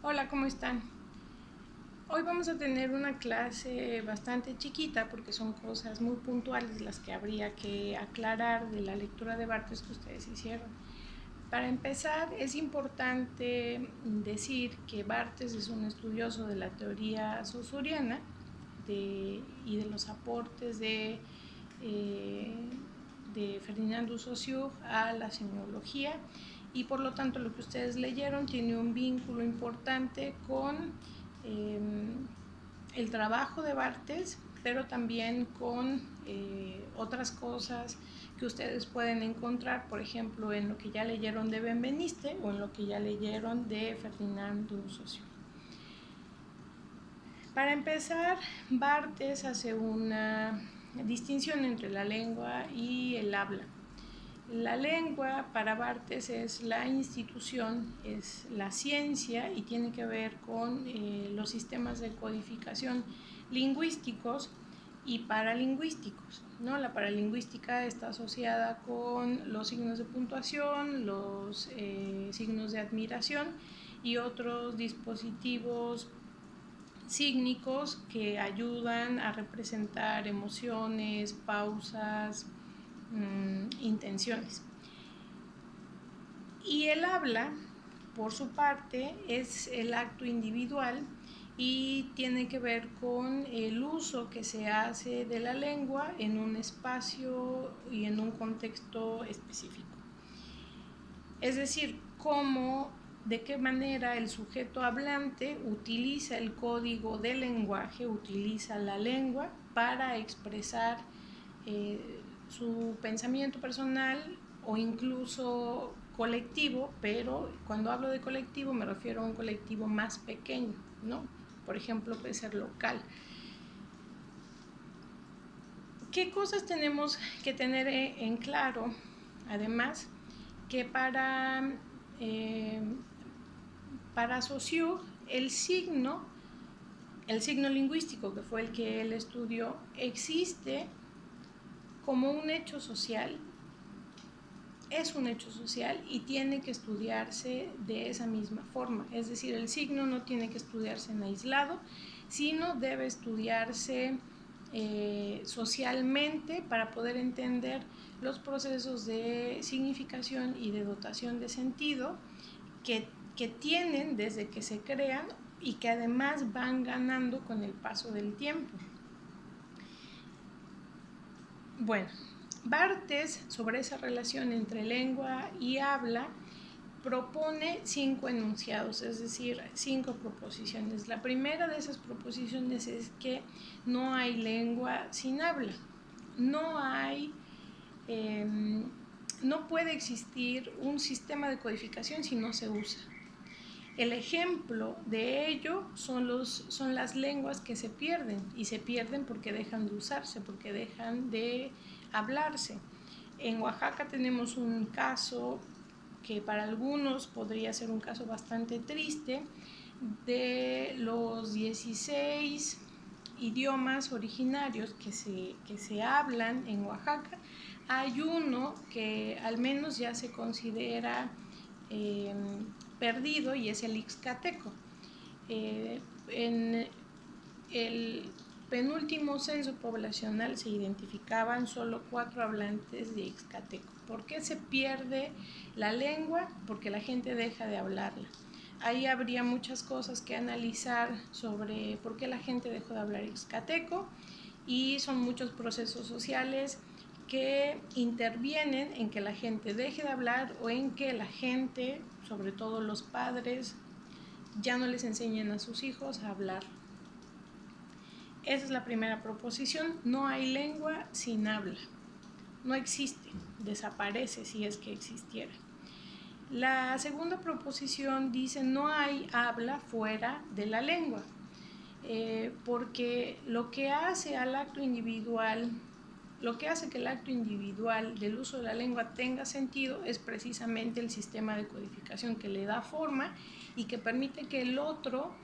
Hola, ¿cómo están? Hoy vamos a tener una clase bastante chiquita porque son cosas muy puntuales las que habría que aclarar de la lectura de Barthes que ustedes hicieron. Para empezar, es importante decir que Barthes es un estudioso de la teoría saussuriana y de los aportes de Ferdinand Saussure a la semiología, y por lo tanto lo que ustedes leyeron tiene un vínculo importante con eh, el trabajo de Barthes, pero también con otras cosas que ustedes pueden encontrar, por ejemplo, en lo que ya leyeron de Benveniste o en lo que ya leyeron de Ferdinand Saussure. Para empezar, Barthes hace una distinción entre la lengua y el habla. La lengua para Barthes es la institución, es la ciencia y tiene que ver con los sistemas de codificación lingüísticos y paralingüísticos, ¿no? La paralingüística está asociada con los signos de puntuación, los signos de admiración y otros dispositivos sígnicos que ayudan a representar emociones, pausas, intenciones. Y el habla, por su parte, es el acto individual y tiene que ver con el uso que se hace de la lengua en un espacio y en un contexto específico. Es decir, de qué manera el sujeto hablante utiliza el código del lenguaje, utiliza la lengua para expresar su pensamiento personal o incluso colectivo, pero cuando hablo de colectivo me refiero a un colectivo más pequeño, ¿no? Por ejemplo, puede ser local. ¿Qué cosas tenemos que tener en claro? Además, que para Saussure el signo lingüístico, que fue el que él estudió, existe como un hecho social, es un hecho social y tiene que estudiarse de esa misma forma. Es decir, el signo no tiene que estudiarse en aislado, sino debe estudiarse socialmente para poder entender los procesos de significación y de dotación de sentido que tienen desde que se crean y que además van ganando con el paso del tiempo. Bueno, Barthes, sobre esa relación entre lengua y habla, propone 5 enunciados, es decir, 5 proposiciones. La primera de esas proposiciones es que no hay lengua sin habla. No hay, eh, no puede existir un sistema de codificación si no se usa. El ejemplo de ello son las lenguas que se pierden, y se pierden porque dejan de usarse, porque dejan de hablarse. En Oaxaca tenemos un caso que para algunos podría ser un caso bastante triste. De los 16 idiomas originarios que se hablan en Oaxaca, hay uno que al menos ya se considera eh, perdido, y es el ixcateco. En el penúltimo censo poblacional se identificaban solo 4 hablantes de ixcateco. ¿Por qué se pierde la lengua? Porque la gente deja de hablarla. Ahí habría muchas cosas que analizar sobre por qué la gente dejó de hablar ixcateco, y son muchos procesos sociales que intervienen en que la gente deje de hablar o en que la gente, sobre todo los padres, ya no les enseñen a sus hijos a hablar. Esa es la primera proposición. No hay lengua sin habla. No existe, desaparece si es que existiera. La segunda proposición dice no hay habla fuera de la lengua, porque lo que hace al acto individual, lo que hace que el acto individual del uso de la lengua tenga sentido es precisamente el sistema de codificación que le da forma y que permite que el otro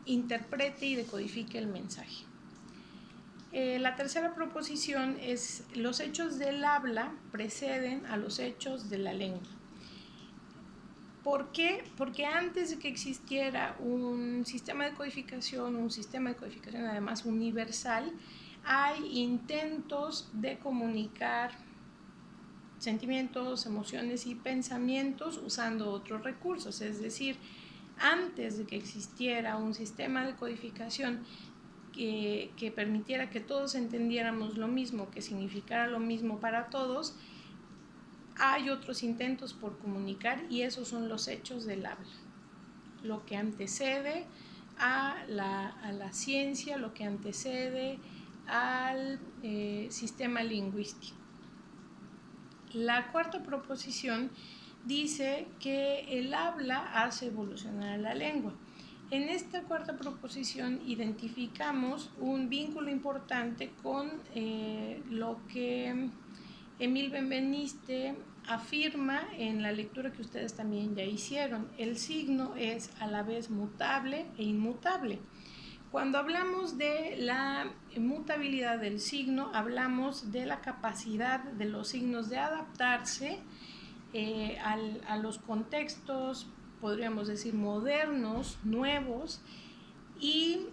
interprete y decodifique el mensaje. La tercera proposición es los hechos del habla preceden a los hechos de la lengua. ¿Por qué? Porque antes de que existiera un sistema de codificación además universal, hay intentos de comunicar sentimientos, emociones y pensamientos usando otros recursos. Es decir, antes de que existiera un sistema de codificación que permitiera que todos entendiéramos lo mismo, que significara lo mismo para todos, hay otros intentos por comunicar y esos son los hechos del habla. Lo que antecede a la ciencia, lo que antecede al sistema lingüístico. La cuarta proposición dice que el habla hace evolucionar a la lengua. En esta cuarta proposición identificamos un vínculo importante con lo que Emil Benveniste afirma en la lectura que ustedes también ya hicieron. El signo es a la vez mutable e inmutable. Cuando hablamos de la mutabilidad del signo, hablamos de la capacidad de los signos de adaptarse a los contextos, podríamos decir, modernos, nuevos, y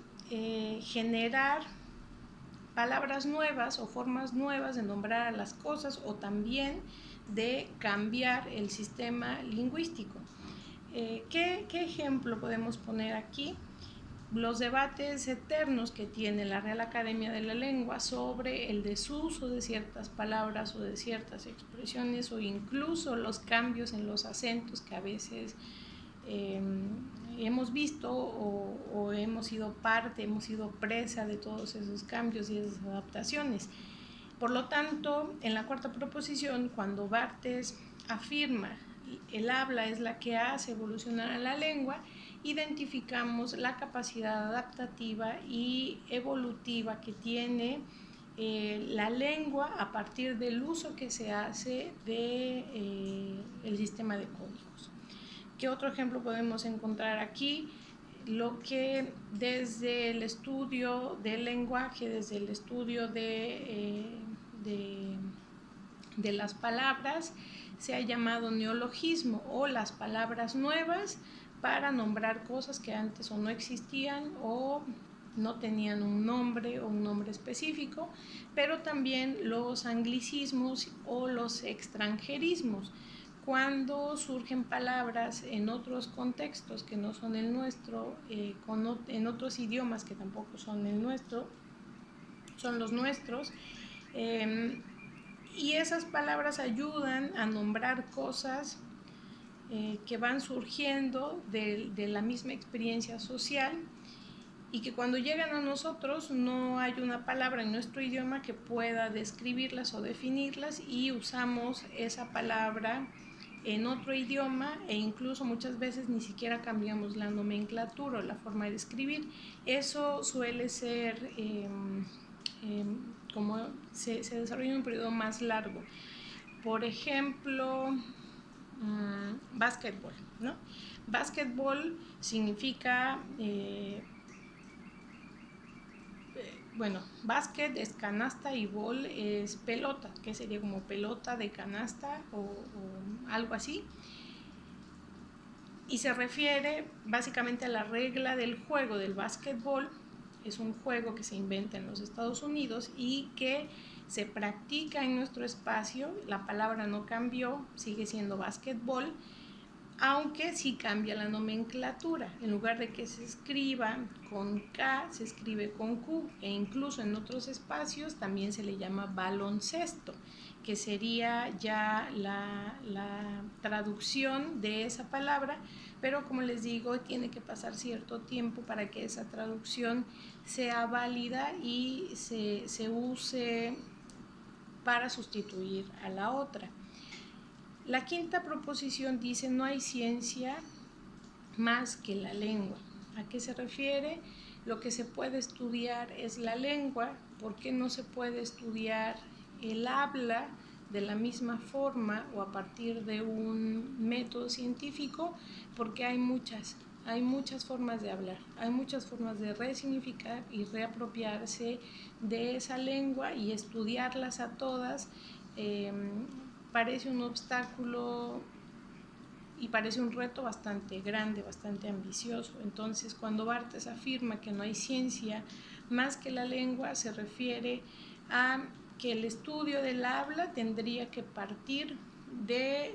generar palabras nuevas o formas nuevas de nombrar a las cosas o también de cambiar el sistema lingüístico. ¿Qué ejemplo podemos poner aquí? Los debates eternos que tiene la Real Academia de la Lengua sobre el desuso de ciertas palabras o de ciertas expresiones o incluso los cambios en los acentos que a veces hemos visto o hemos sido parte, hemos sido presa de todos esos cambios y esas adaptaciones. Por lo tanto, en la cuarta proposición, cuando Barthes afirma el habla es la que hace evolucionar a la lengua, identificamos la capacidad adaptativa y evolutiva que tiene la lengua a partir del uso que se hace del sistema de códigos. ¿Qué otro ejemplo podemos encontrar aquí? Lo que desde el estudio del lenguaje, desde el estudio de las palabras, se ha llamado neologismo o las palabras nuevas para nombrar cosas que antes o no existían o no tenían un nombre o un nombre específico, pero también los anglicismos o los extranjerismos. Cuando surgen palabras en otros contextos que no son el nuestro, en otros idiomas que tampoco son el nuestro, son los nuestros, y esas palabras ayudan a nombrar cosas que van surgiendo de la misma experiencia social y que cuando llegan a nosotros no hay una palabra en nuestro idioma que pueda describirlas o definirlas y usamos esa palabra en otro idioma e incluso muchas veces ni siquiera cambiamos la nomenclatura o la forma de escribir. Eso suele ser como se desarrolla en un periodo más largo. Por ejemplo, básquetbol, ¿no? Básquetbol significa, básquet es canasta y bol es pelota, que sería como pelota de canasta o algo así. Y se refiere básicamente a la regla del juego del básquetbol. Es un juego que se inventa en los Estados Unidos y que se practica en nuestro espacio. La palabra no cambió, sigue siendo básquetbol, aunque sí cambia la nomenclatura. En lugar de que se escriba con K, se escribe con Q, e incluso en otros espacios también se le llama baloncesto, que sería ya la traducción de esa palabra, pero como les digo, tiene que pasar cierto tiempo para que esa traducción sea válida y se use para sustituir a la otra. La quinta proposición dice: no hay ciencia más que la lengua. ¿A qué se refiere? Lo que se puede estudiar es la lengua. ¿Por qué no se puede estudiar el habla de la misma forma o a partir de un método científico? Porque hay muchas formas de hablar, hay muchas formas de resignificar y reapropiarse de esa lengua, y estudiarlas a todas parece un obstáculo y parece un reto bastante grande, bastante ambicioso. Entonces, cuando Barthes afirma que no hay ciencia más que la lengua, se refiere a que el estudio del habla tendría que partir de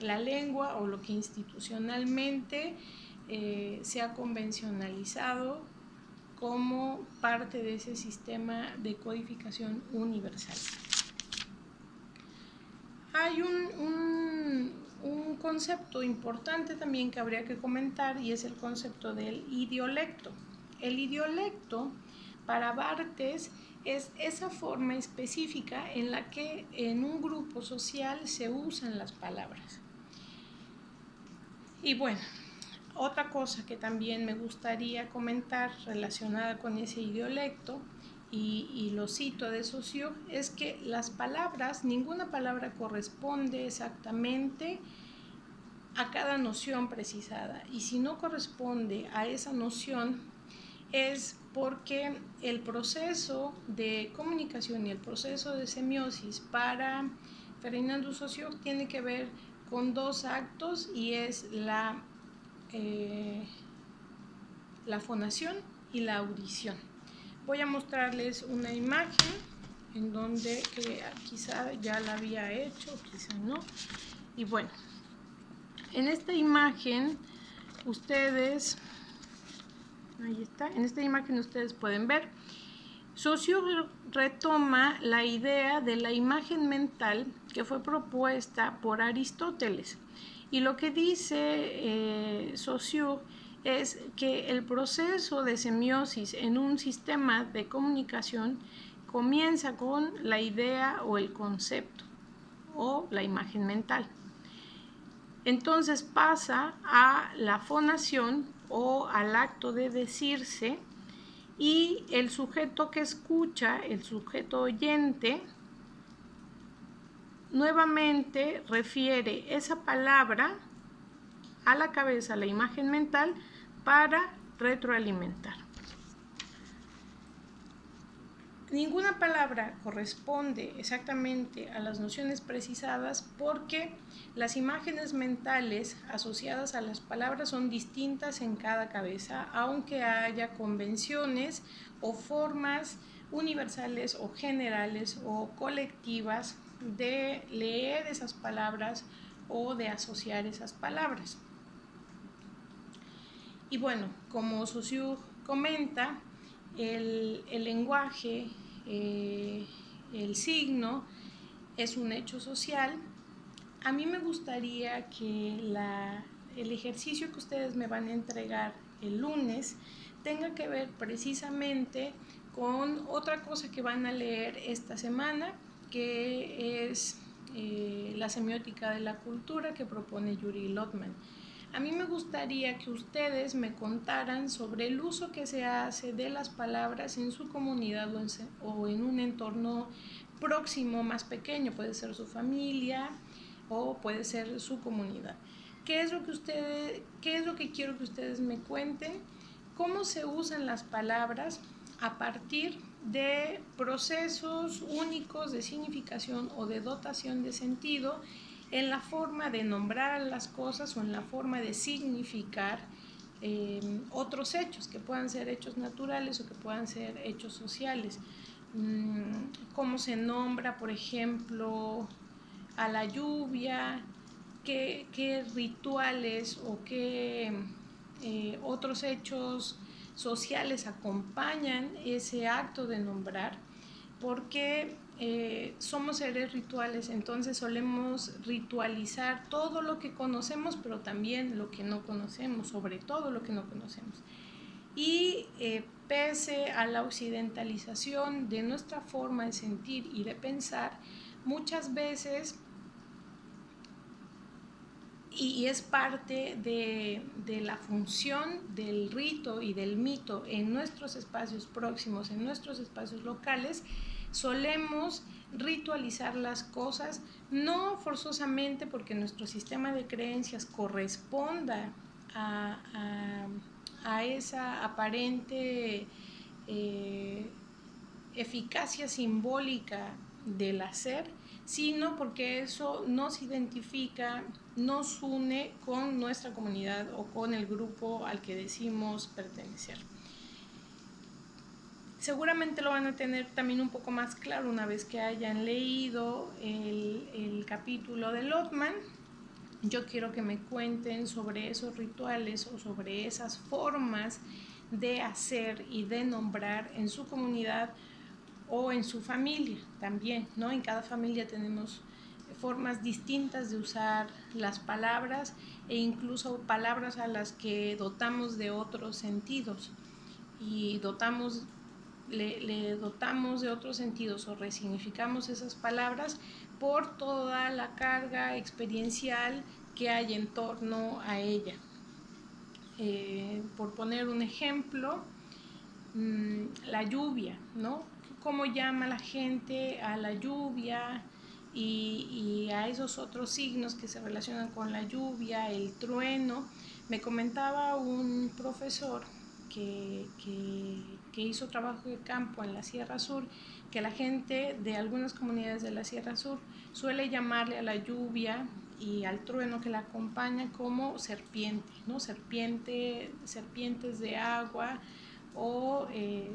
la lengua o lo que institucionalmente se ha convencionalizado como parte de ese sistema de codificación universal. Hay un concepto importante también que habría que comentar y es el concepto del idiolecto. El idiolecto para Barthes es esa forma específica en la que en un grupo social se usan las palabras. Y bueno, otra cosa que también me gustaría comentar relacionada con ese idiolecto, y lo cito de Saussure, es que las palabras, ninguna palabra corresponde exactamente a cada noción precisada, y si no corresponde a esa noción es porque el proceso de comunicación y el proceso de semiosis para Ferdinand Saussure tiene que ver con dos actos, y es la fonación y la audición. Voy a mostrarles una imagen en donde quizá ya la había hecho, quizá no. Y bueno, en esta imagen ustedes, ahí está, en esta imagen ustedes pueden ver, Saussure retoma la idea de la imagen mental que fue propuesta por Aristóteles. Y lo que dice Saussure es que el proceso de semiosis en un sistema de comunicación comienza con la idea o el concepto o la imagen mental. Entonces pasa a la fonación o al acto de decirse, y el sujeto que escucha, el sujeto oyente, nuevamente refiere esa palabra a la cabeza, a la imagen mental, para retroalimentar. Ninguna palabra corresponde exactamente a las nociones precisadas porque las imágenes mentales asociadas a las palabras son distintas en cada cabeza, aunque haya convenciones o formas universales o generales o colectivas de leer esas palabras o de asociar esas palabras. Y bueno, como Saussure comenta, el lenguaje, el signo, es un hecho social. A mí me gustaría que el ejercicio que ustedes me van a entregar el lunes tenga que ver precisamente con otra cosa que van a leer esta semana, que es la semiótica de la cultura que propone Yuri Lotman. A mí me gustaría que ustedes me contaran sobre el uso que se hace de las palabras en su comunidad o en un entorno próximo más pequeño, puede ser su familia o puede ser su comunidad. ¿Qué es lo que quiero que ustedes me cuenten? ¿Cómo se usan las palabras a partir de procesos únicos de significación o de dotación de sentido en la forma de nombrar las cosas o en la forma de significar otros hechos, que puedan ser hechos naturales o que puedan ser hechos sociales? ¿Cómo se nombra, por ejemplo, a la lluvia? ¿Qué rituales o qué otros hechos sociales acompañan ese acto de nombrar? Porque somos seres rituales, entonces solemos ritualizar todo lo que conocemos, pero también lo que no conocemos, sobre todo lo que no conocemos. Y pese a la occidentalización de nuestra forma de sentir y de pensar, muchas veces, y es parte de la función del rito y del mito en nuestros espacios próximos, en nuestros espacios locales, solemos ritualizar las cosas, no forzosamente porque nuestro sistema de creencias corresponda a esa aparente eficacia simbólica del hacer, sino porque eso nos identifica, nos une con nuestra comunidad o con el grupo al que decimos pertenecer. Seguramente lo van a tener también un poco más claro una vez que hayan leído el capítulo de Lotman. Yo quiero que me cuenten sobre esos rituales o sobre esas formas de hacer y de nombrar en su comunidad o en su familia también, ¿no? En cada familia tenemos formas distintas de usar las palabras e incluso palabras a las que dotamos de otros sentidos y le dotamos de otros sentidos o resignificamos esas palabras por toda la carga experiencial que hay en torno a ella. Por poner un ejemplo, la lluvia, ¿no? ¿Cómo llama la gente a la lluvia y a esos otros signos que se relacionan con la lluvia, el trueno? Me comentaba un profesor que hizo trabajo de campo en la Sierra Sur, que la gente de algunas comunidades de la Sierra Sur suele llamarle a la lluvia y al trueno que la acompaña como serpiente, ¿no? Serpientes de agua o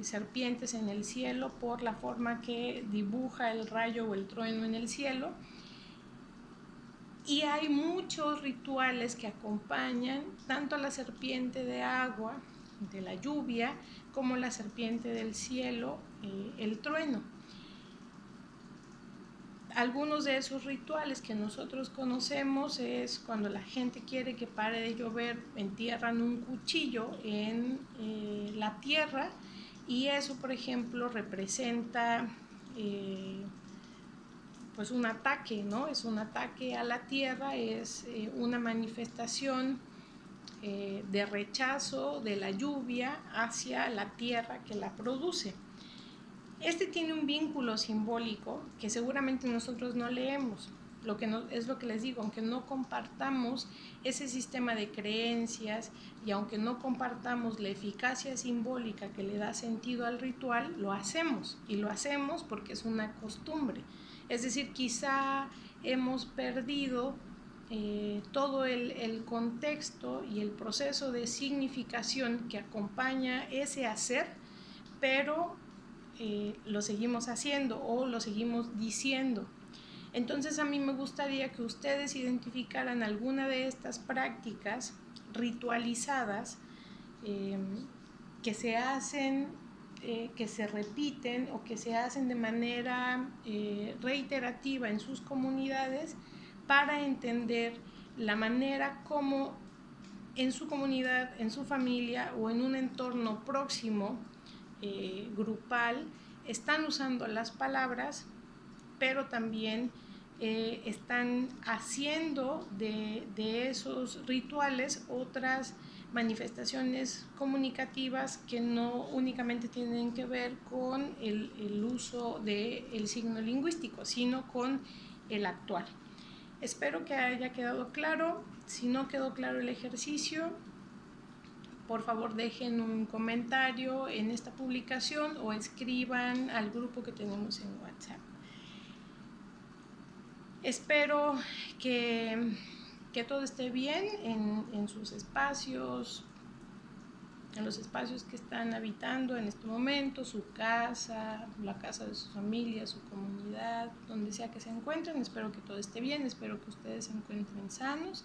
serpientes en el cielo por la forma que dibuja el rayo o el trueno en el cielo. Y hay muchos rituales que acompañan tanto a la serpiente de agua, de la lluvia, como la serpiente del cielo, el trueno. Algunos de esos rituales que nosotros conocemos es cuando la gente quiere que pare de llover, entierran un cuchillo en la tierra y eso, por ejemplo, representa pues un ataque, ¿no? Es un ataque a la tierra, es una manifestación de rechazo de la lluvia hacia la tierra que la produce. Este tiene un vínculo simbólico que seguramente nosotros no leemos. Es lo que les digo, aunque no compartamos ese sistema de creencias y aunque no compartamos la eficacia simbólica que le da sentido al ritual, lo hacemos y lo hacemos porque es una costumbre. Es decir, quizá hemos perdido todo el contexto y el proceso de significación que acompaña ese hacer, pero lo seguimos haciendo o lo seguimos diciendo. Entonces a mí me gustaría que ustedes identificaran alguna de estas prácticas ritualizadas que se hacen, que se repiten o que se hacen de manera reiterativa en sus comunidades para entender la manera como en su comunidad, en su familia o en un entorno próximo grupal están usando las palabras, pero también están haciendo de esos rituales otras manifestaciones comunicativas que no únicamente tienen que ver con el uso del signo lingüístico, sino con el actual. Espero que haya quedado claro. Si no quedó claro el ejercicio, por favor dejen un comentario en esta publicación o escriban al grupo que tenemos en WhatsApp. Espero que todo esté bien en sus espacios, en los espacios que están habitando en este momento, su casa, la casa de su familia, su comunidad, donde sea que se encuentren. Espero que todo esté bien, espero que ustedes se encuentren sanos.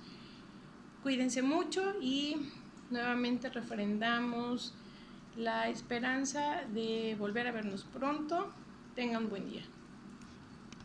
Cuídense mucho y nuevamente refrendamos la esperanza de volver a vernos pronto. Tengan un buen día.